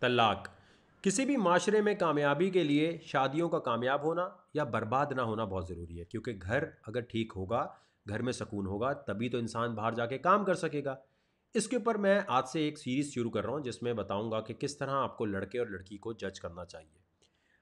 तलाक किसी भी माशरे में कामयाबी के लिए शादियों का कामयाब होना या बर्बाद ना होना बहुत ज़रूरी है, क्योंकि घर अगर ठीक होगा, घर में सुकून होगा, तभी तो इंसान बाहर जाके काम कर सकेगा। इसके ऊपर मैं आज से एक सीरीज़ शुरू कर रहा हूँ जिसमें बताऊंगा कि किस तरह आपको लड़के और लड़की को जज करना चाहिए।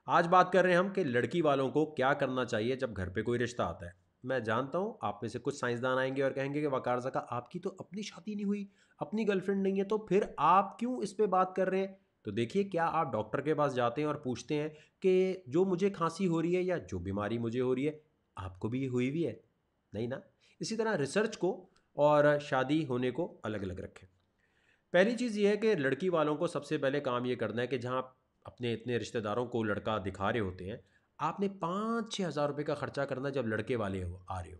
आज बात कर रहे हैं हम कि लड़की वालों को क्या करना चाहिए जब घर पे कोई रिश्ता आता है। मैं जानता हूँ आप में से कुछ साइंसदान आएंगे और कहेंगे कि वकार ज़का आपकी तो अपनी शादी नहीं हुई, अपनी गर्लफ्रेंड नहीं है, तो फिर आप क्यों इस पे बात कर रहे हैं। तो देखिए, क्या आप डॉक्टर के पास जाते हैं और पूछते हैं कि जो मुझे खांसी हो रही है या जो बीमारी मुझे हो रही है, आपको भी ये हुई भी है? नहीं ना। इसी तरह रिसर्च को और शादी होने को अलग अलग रखें। पहली चीज़ ये है कि लड़की वालों को सबसे पहले काम ये करना है कि जहाँ आप अपने इतने रिश्तेदारों को लड़का दिखा रहे होते हैं, आपने 5-6 हज़ार रुपये का खर्चा करना जब लड़के वाले हो आ रहे हो,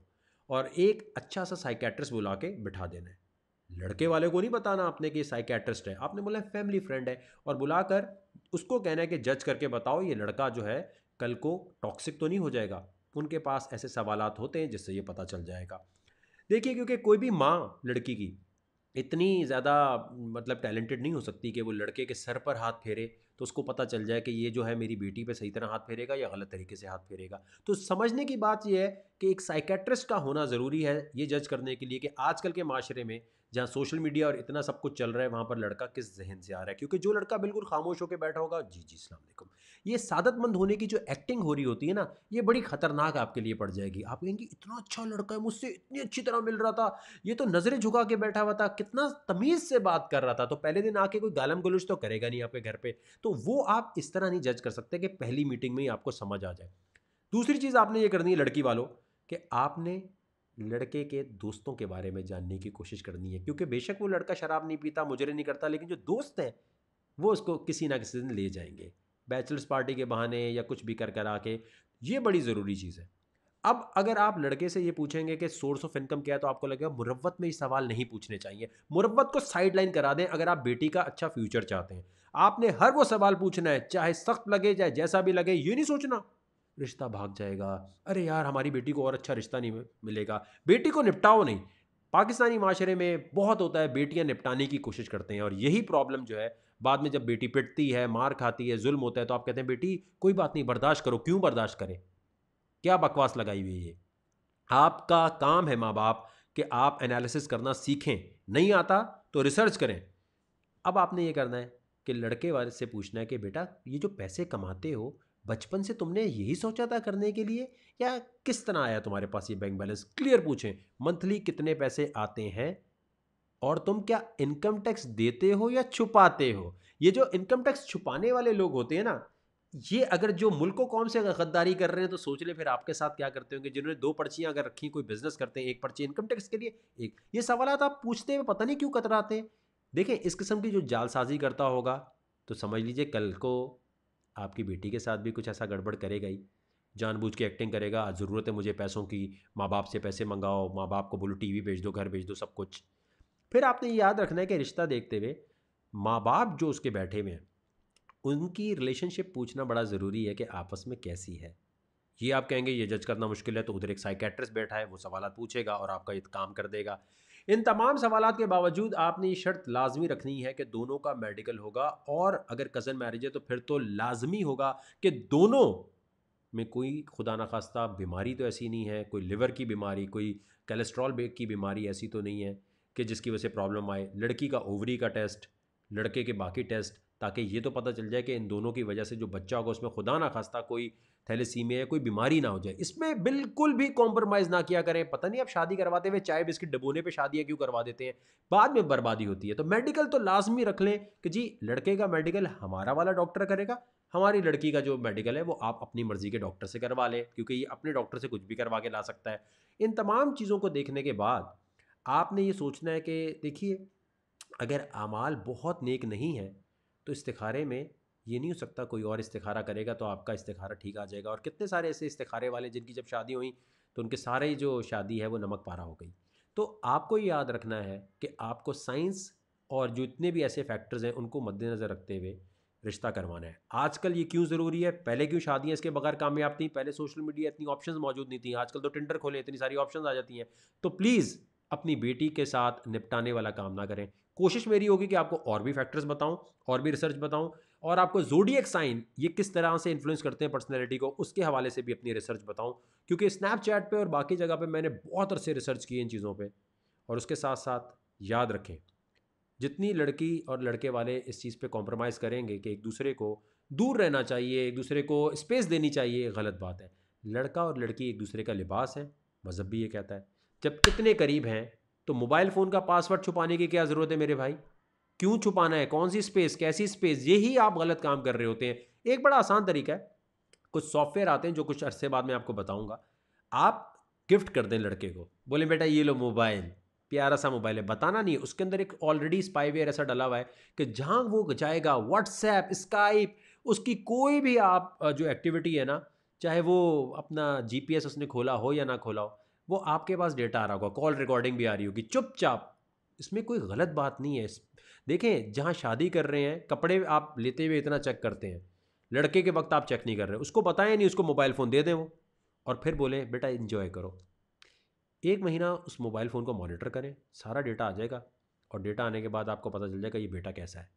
और एक अच्छा सा साइकेट्रिस्ट बुला के बिठा देना है। लड़के वाले को नहीं बताना आपने कि साइकेट्रिस्ट है, आपने बोला फैमिली फ्रेंड है, और बुलाकर उसको कहना है कि जज करके बताओ ये लड़का जो है कल को टॉक्सिक तो नहीं हो जाएगा। उनके पास ऐसे सवालात होते हैं जिससे ये पता चल जाएगा। देखिए, क्योंकि कोई भी माँ लड़की की इतनी ज़्यादा मतलब टैलेंटेड नहीं हो सकती कि वो लड़के के सर पर हाथ फेरे तो उसको पता चल जाए कि ये जो है मेरी बेटी पे सही तरह हाथ फेरेगा या गलत तरीके से हाथ फेरेगा। तो समझने की बात ये है कि एक साइकेट्रिस्ट का होना ज़रूरी है ये जज करने के लिए कि आजकल के माशरे में जहाँ सोशल मीडिया और इतना सब कुछ चल रहा है, वहाँ पर लड़का किस जहन से आ रहा है। क्योंकि जो लड़का बिल्कुल खामोश होकर बैठा होगा, जी जी अस्सलाम वालेकुम, ये सादतमंद होने की जो एक्टिंग हो रही होती है ना, ये बड़ी खतरनाक आपके लिए पड़ जाएगी। आप कहेंगे इतना अच्छा लड़का है, मुझसे इतनी अच्छी तरह मिल रहा था, ये तो नजरें झुका के बैठा हुआ था, कितना तमीज से बात कर रहा था, तो पहले दिन आके कोई गालम गलोच तो करेगा नहीं आपके घर पे। तो वो आप इस तरह नहीं जज कर सकते कि पहली मीटिंग में ही आपको समझ आ जाए। दूसरी चीज आपने ये करनी है लड़की वालों, कि आपने लड़के के दोस्तों के बारे में जानने की कोशिश करनी है। क्योंकि बेशक वो लड़का शराब नहीं पीता, मुजरे नहीं करता, लेकिन जो दोस्त हैं वो उसको किसी ना किसी दिन ले जाएंगे, बैचलर्स पार्टी के बहाने या कुछ भी कर कर आके। ये बड़ी ज़रूरी चीज़ है। अब अगर आप लड़के से ये पूछेंगे कि सोर्स ऑफ इनकम क्या है, तो आपको लगेगा मुरव्वत में ये सवाल नहीं पूछने चाहिए। मुरव्वत को साइड लाइन करा दें अगर आप बेटी का अच्छा फ्यूचर चाहते हैं। आपने हर वो सवाल पूछना है, चाहे सख्त लगे चाहे जैसा भी लगे। ये नहीं सोचना रिश्ता भाग जाएगा, अरे यार हमारी बेटी को और अच्छा रिश्ता नहीं मिलेगा। बेटी को निपटाओ नहीं। पाकिस्तानी माशरे में बहुत होता है, बेटियां निपटाने की कोशिश करते हैं, और यही प्रॉब्लम जो है, बाद में जब बेटी पिटती है, मार खाती है, जुल्म होता है, तो आप कहते हैं बेटी कोई बात नहीं, बर्दाश्त करो। क्यों बर्दाश्त करें? क्या बकवास लगाई हुई है ये। आपका काम है माँ बाप कि आप एनालिसिस करना सीखें। नहीं आता तो रिसर्च करें। अब आपने ये करना है कि लड़के वाले से पूछना है कि बेटा ये जो पैसे कमाते हो, बचपन से तुमने यही सोचा था करने के लिए, या किस तरह आया तुम्हारे पास ये बैंक बैलेंस? क्लियर पूछें। मंथली कितने पैसे आते हैं, और तुम क्या इनकम टैक्स देते हो या छुपाते हो? ये जो इनकम टैक्स छुपाने वाले लोग होते हैं ना, ये अगर जो मुल्को कौम से गद्दारी कर रहे हैं, तो सोच ले फिर आपके साथ क्या करते होंगे। जिन्होंने दो पर्चियां अगर रखी, कोई बिजनेस करते हैं, एक पर्ची इनकम टैक्स के लिए, एक ये सवालात आप पूछते हुए पता नहीं क्यों कतराते हैं। देखें, इस किस्म की जो जालसाजी करता होगा, तो समझ लीजिए कल को आपकी बेटी के साथ भी कुछ ऐसा गड़बड़ करेगा ही। जानबूझ के एक्टिंग करेगा, "आज ज़रूरत है मुझे पैसों की, माँ बाप से पैसे मंगाओ, माँ बाप को बोलो टीवी भेज दो, घर भेज दो, सब कुछ।" फिर आपने ये याद रखना है कि रिश्ता देखते हुए माँ बाप जो उसके बैठे हुए हैं, उनकी रिलेशनशिप पूछना बड़ा ज़रूरी है कि आपस में कैसी है। ये आप कहेंगे ये जज करना मुश्किल है, तो उधर एक साइकेट्रिस्ट बैठा है, वो सवालात पूछेगा और आपका ये काम कर देगा। इन तमाम सवालात के बावजूद आपने ये शर्त लाजमी रखनी है कि दोनों का मेडिकल होगा, और अगर कज़न मैरिज है तो फिर तो लाजमी होगा कि दोनों में कोई खुदा ना खास्ता बीमारी तो ऐसी नहीं है, कोई लिवर की बीमारी, कोई कोलेस्ट्रॉल बेग की बीमारी ऐसी तो नहीं है कि जिसकी वजह से प्रॉब्लम आए। लड़की का ओवरी का टेस्ट, लड़के के बाकी टेस्ट, ताकि ये तो पता चल जाए कि इन दोनों की वजह से जो बच्चा होगा उसमें खुदा ना खास्ता कोई थैलेसीमिया या कोई बीमारी ना हो जाए। इसमें बिल्कुल भी कॉम्प्रोमाइज़ ना किया करें। पता नहीं आप शादी करवाते हुए चाय बिस्किट डबोने पे शादियाँ क्यों करवा देते हैं, बाद में बर्बादी होती है। तो मेडिकल तो लाजमी रख लें कि जी लड़के का मेडिकल हमारा वाला डॉक्टर करेगा, हमारी लड़की का जो मेडिकल है वो आप अपनी मर्जी के डॉक्टर से करवा लें, क्योंकि ये अपने डॉक्टर से कुछ भी करवा के ला सकता है। इन तमाम चीज़ों को देखने के बाद आपने ये सोचना है कि देखिए, अगर आमाल बहुत नेक नहीं है, तो इस्तिखारे में ये नहीं हो सकता कोई और इस्तिखारा करेगा तो आपका इस्तिखारा ठीक आ जाएगा। और कितने सारे ऐसे इस्तिखारे वाले जिनकी जब शादी हुई तो उनके सारे ही जो शादी है वो नमक पारा हो गई। तो आपको ये याद रखना है कि आपको साइंस और जो इतने भी ऐसे फैक्टर्स हैं उनको मद्देनज़र रखते हुए रिश्ता करवाना है। आजकल ये क्यों ज़रूरी है, पहले क्यों शादियाँ इसके बगैर कामयाब थी, पहले सोशल मीडिया इतनी ऑप्शंस मौजूद नहीं थी, आजकल तो टिंडर खोलें इतनी सारी ऑप्शंस आ जाती हैं। तो प्लीज़ अपनी बेटी के साथ निपटाने वाला काम ना करें। कोशिश मेरी होगी कि आपको और भी फैक्टर्स बताऊं, और भी रिसर्च बताऊं, और आपको ज़ोडिएक साइन ये किस तरह से इन्फ्लुएंस करते हैं पर्सनैलिटी को, उसके हवाले से भी अपनी रिसर्च बताऊं। क्योंकि स्नैपचैट पे और बाकी जगह पे मैंने बहुत अरसे रिसर्च की इन चीज़ों पे। और उसके साथ साथ याद रखें, जितनी लड़की और लड़के वाले इस चीज़ पे कॉम्प्रोमाइज़ करेंगे कि एक दूसरे को दूर रहना चाहिए, एक दूसरे को स्पेस देनी चाहिए, गलत बात है। लड़का और लड़की एक दूसरे का लिबास है, मज़हब भी ये कहता है। जब कितने करीब हैं तो मोबाइल फ़ोन का पासवर्ड छुपाने की क्या ज़रूरत है मेरे भाई? क्यों छुपाना है, कौन सी स्पेस, कैसी स्पेस, यही आप गलत काम कर रहे होते हैं। एक बड़ा आसान तरीका है, कुछ सॉफ्टवेयर आते हैं जो कुछ अरसे बाद मैं आपको बताऊंगा। आप गिफ्ट कर दें लड़के को, बोले बेटा ये लो मोबाइल, प्यारा सा मोबाइल है, बताना नहीं, उसके अंदर एक ऑलरेडी स्पाईवेयर ऐसा डला हुआ है कि जहां वो जाएगा व्हाट्सएप, स्काइप, उसकी कोई भी आप जो एक्टिविटी है ना, चाहे वो अपना जीपीएस उसने खोला हो या ना खोला हो, वो आपके पास डेटा आ रहा होगा, कॉल रिकॉर्डिंग भी आ रही होगी, चुपचाप। इसमें कोई गलत बात नहीं है। देखें, जहां शादी कर रहे हैं कपड़े आप लेते हुए इतना चेक करते हैं, लड़के के वक्त आप चेक नहीं कर रहे, उसको बताएं नहीं, उसको मोबाइल फ़ोन दे दें वो, और फिर बोले बेटा इन्जॉय करो। एक महीना उस मोबाइल फ़ोन को मॉनिटर करें, सारा डेटा आ जाएगा, और डेटा आने के बाद आपको पता चल जाएगा ये बेटा कैसा है।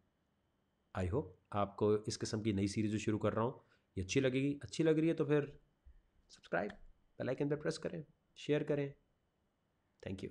आई होप आपको इस किस्म की नई सीरीज़ जो शुरू कर रहा हूँ ये अच्छी लगेगी। अच्छी लग रही है तो फिर सब्सक्राइब, बेल आइकन पर प्रेस करें, शेयर करें। Thank you.